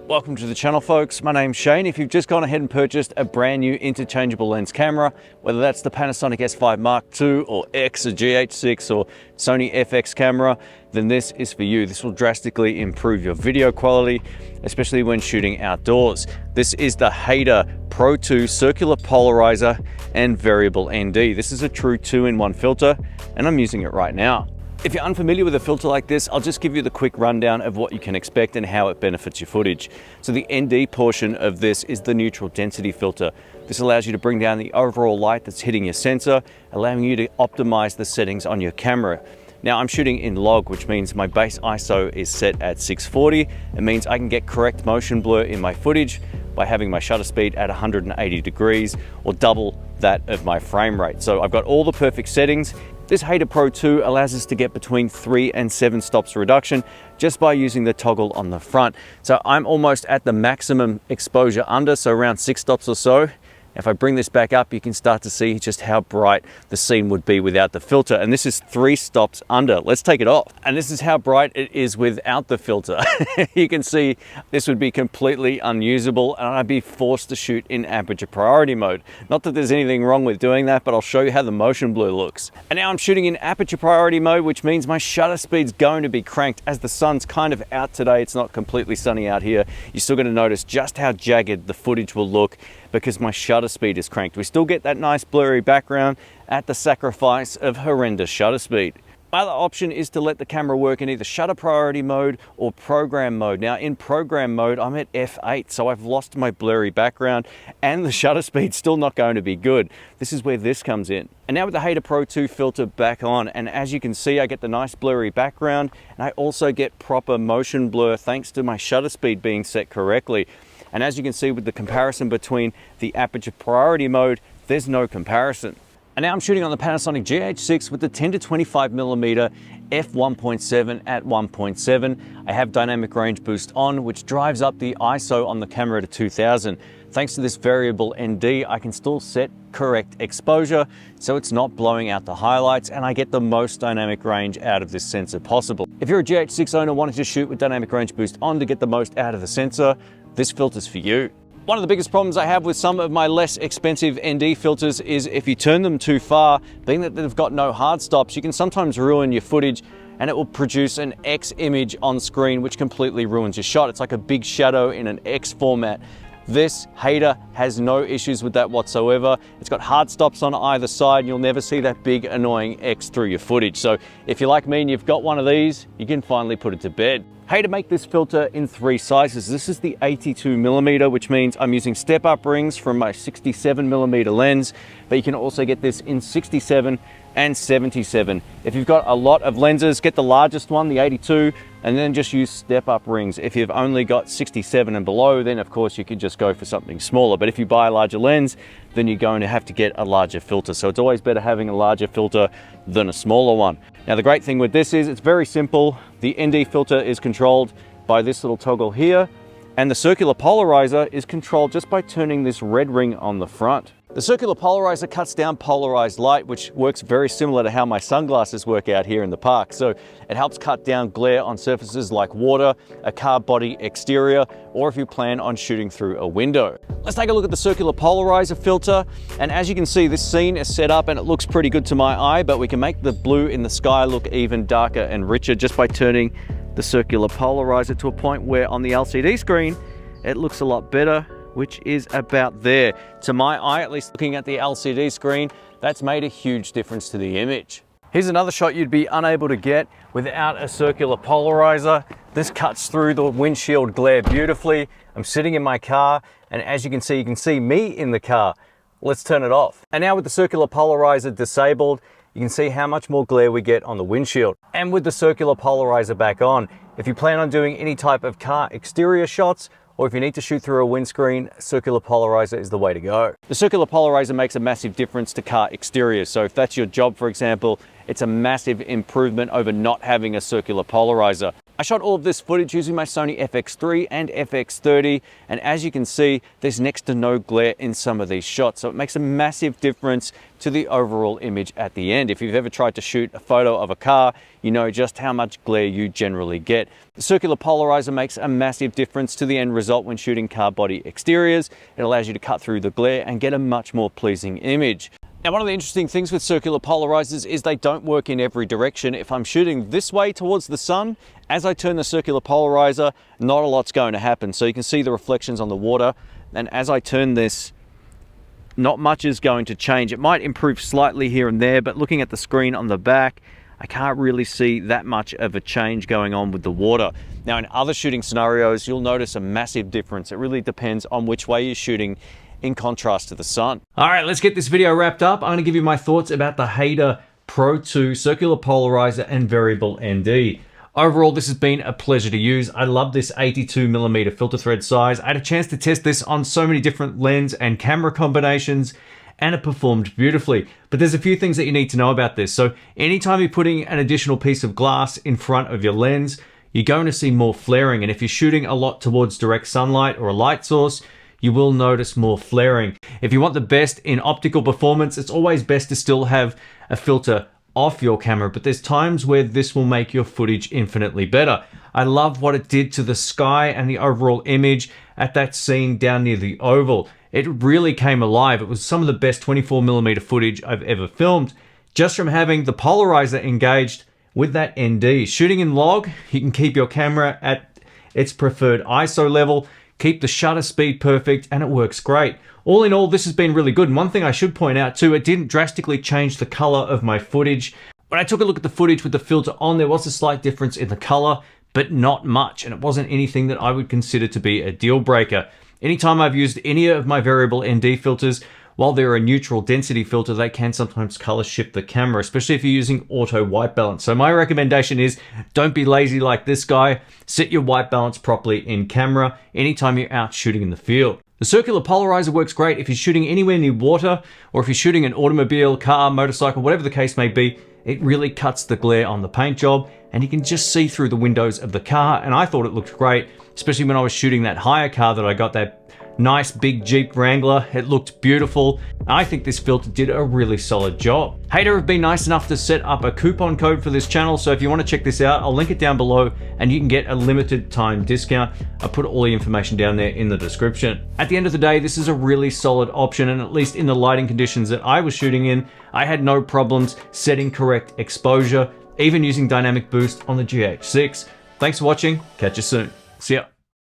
Welcome to the channel, folks. My name's Shane. If you've just gone ahead and purchased a brand new interchangeable lens camera, whether that's the Panasonic S5 Mark II or X or GH6 or Sony FX camera, then this is for you. This will drastically improve your video quality, especially when shooting outdoors. This is the Haida Pro II circular polarizer and variable ND. This is a true 2-in-1 filter, and I'm using it right now. If you're unfamiliar with a filter like this, I'll just give you the quick rundown of what you can expect and how it benefits your footage. So the ND portion of this is the neutral density filter. This allows you to bring down the overall light that's hitting your sensor, allowing you to optimize the settings on your camera. Now I'm shooting in log, which means my base ISO is set at 640. It means I can get correct motion blur in my footage by having my shutter speed at 180 degrees or double that of my frame rate. So I've got all the perfect settings. This Haida Pro II allows us to get between 3 and 7 stops reduction just by using the toggle on the front. So I'm almost at the maximum exposure under, so around 6 stops or so. If I bring this back up, you can start to see just how bright the scene would be without the filter. And this is 3 stops under. Let's take it off. And this is how bright it is without the filter. You can see this would be completely unusable and I'd be forced to shoot in aperture priority mode. Not that there's anything wrong with doing that, but I'll show you how the motion blur looks. And now I'm shooting in aperture priority mode, which means my shutter speed's going to be cranked. As the sun's kind of out today, it's not completely sunny out here, you're still gonna notice just how jagged the footage will look because my shutter speed is cranked. We still get that nice blurry background at the sacrifice of horrendous shutter speed. My other option is to let the camera work in either shutter priority mode or program mode. Now in program mode, I'm at F8, so I've lost my blurry background and the shutter speed's still not going to be good. This is where this comes in. And now with the Haida Pro II filter back on, and as you can see, I get the nice blurry background and I also get proper motion blur thanks to my shutter speed being set correctly. And as you can see with the comparison between the aperture priority mode, there's no comparison. And now I'm shooting on the Panasonic GH6 with the 10 to 25mm f1.7 at 1.7. I have dynamic range boost on, which drives up the ISO on the camera to 2000. Thanks to this variable ND, I can still set correct exposure, so it's not blowing out the highlights, and I get the most dynamic range out of this sensor possible. If you're a GH6 owner wanting to shoot with dynamic range boost on to get the most out of the sensor, this filter's for you. One of the biggest problems I have with some of my less expensive ND filters is if you turn them too far, being that they've got no hard stops, you can sometimes ruin your footage and it will produce an X image on screen, which completely ruins your shot. It's like a big shadow in an X format. This Haida has no issues with that whatsoever. It's got hard stops on either side and you'll never see that big annoying X through your footage. So if you're like me and you've got one of these, you can finally put it to bed. Haida make this filter in 3 sizes. This is the 82mm, which means I'm using step-up rings from my 67mm lens, but you can also get this in 67 and 77. If you've got a lot of lenses, get the largest one, the 82, and then just use step-up rings. If you've only got 67 and below, then of course you could just go for something smaller. But if you buy a larger lens, then you're going to have to get a larger filter. So it's always better having a larger filter than a smaller one. Now the great thing with this is it's very simple. The ND filter is controlled by this little toggle here, and the circular polarizer is controlled just by turning this red ring on the front. The circular polarizer cuts down polarized light, which works very similar to how my sunglasses work out here in the park. So it helps cut down glare on surfaces like water, a car body exterior, or if you plan on shooting through a window. Let's take a look at the circular polarizer filter. And as you can see, this scene is set up and it looks pretty good to my eye, but we can make the blue in the sky look even darker and richer just by turning the circular polarizer to a point where on the LCD screen, it looks a lot better, which is about there. To my eye, at least looking at the LCD screen, that's made a huge difference to the image. Here's another shot you'd be unable to get without a circular polarizer. This cuts through the windshield glare beautifully. I'm sitting in my car, and as you can see me in the car. Let's turn it off. And now with the circular polarizer disabled, you can see how much more glare we get on the windshield. And with the circular polarizer back on, if you plan on doing any type of car exterior shots, or if you need to shoot through a windscreen, circular polarizer is the way to go. The circular polarizer makes a massive difference to car exteriors. So if that's your job, for example, it's a massive improvement over not having a circular polarizer. I shot all of this footage using my Sony FX3 and FX30, and as you can see, there's next to no glare in some of these shots, so it makes a massive difference to the overall image at the end. If you've ever tried to shoot a photo of a car, you know just how much glare you generally get. The circular polarizer makes a massive difference to the end result when shooting car body exteriors. It allows you to cut through the glare and get a much more pleasing image. Now, one of the interesting things with circular polarizers is they don't work in every direction. If I'm shooting this way towards the sun, as I turn the circular polarizer, not a lot's going to happen. So you can see the reflections on the water. And as I turn this, not much is going to change. It might improve slightly here and there, but looking at the screen on the back, I can't really see that much of a change going on with the water. Now, in other shooting scenarios, you'll notice a massive difference. It really depends on which way you're shooting in contrast to the sun. All right, let's get this video wrapped up. I'm gonna give you my thoughts about the Haida Pro II circular polarizer and variable ND. Overall, this has been a pleasure to use. I love this 82mm filter thread size. I had a chance to test this on so many different lens and camera combinations, and it performed beautifully. But there's a few things that you need to know about this. So anytime you're putting an additional piece of glass in front of your lens, you're going to see more flaring. And if you're shooting a lot towards direct sunlight or a light source, you will notice more flaring. If you want the best in optical performance, it's always best to still have a filter off your camera, but there's times where this will make your footage infinitely better. I love what it did to the sky and the overall image at that scene down near the oval. It really came alive. It was some of the best 24mm footage I've ever filmed, just from having the polarizer engaged with that ND. Shooting in log, you can keep your camera at its preferred ISO level, keep the shutter speed perfect, and it works great. All in all, this has been really good. And one thing I should point out too, it didn't drastically change the color of my footage. When I took a look at the footage with the filter on, there was a slight difference in the color, but not much. And it wasn't anything that I would consider to be a deal breaker. Anytime I've used any of my variable ND filters, while they're a neutral density filter, they can sometimes color shift the camera, especially if you're using auto white balance. So my recommendation is don't be lazy like this guy. Set your white balance properly in camera anytime you're out shooting in the field. The circular polarizer works great if you're shooting anywhere near water, or if you're shooting an automobile, car, motorcycle, whatever the case may be. It really cuts the glare on the paint job, and you can just see through the windows of the car. And I thought it looked great, especially when I was shooting that hire car that I got, that nice big Jeep Wrangler. It looked beautiful. I think this filter did a really solid job. Haida have been nice enough to set up a coupon code for this channel, so if you want to check this out, I'll link it down below and you can get a limited time discount. I'll put all the information down there in the description. At the end of the day, this is a really solid option, and at least in the lighting conditions that I was shooting in, I had no problems setting correct exposure, even using dynamic boost on the GH6. Thanks for watching. Catch you soon. See ya.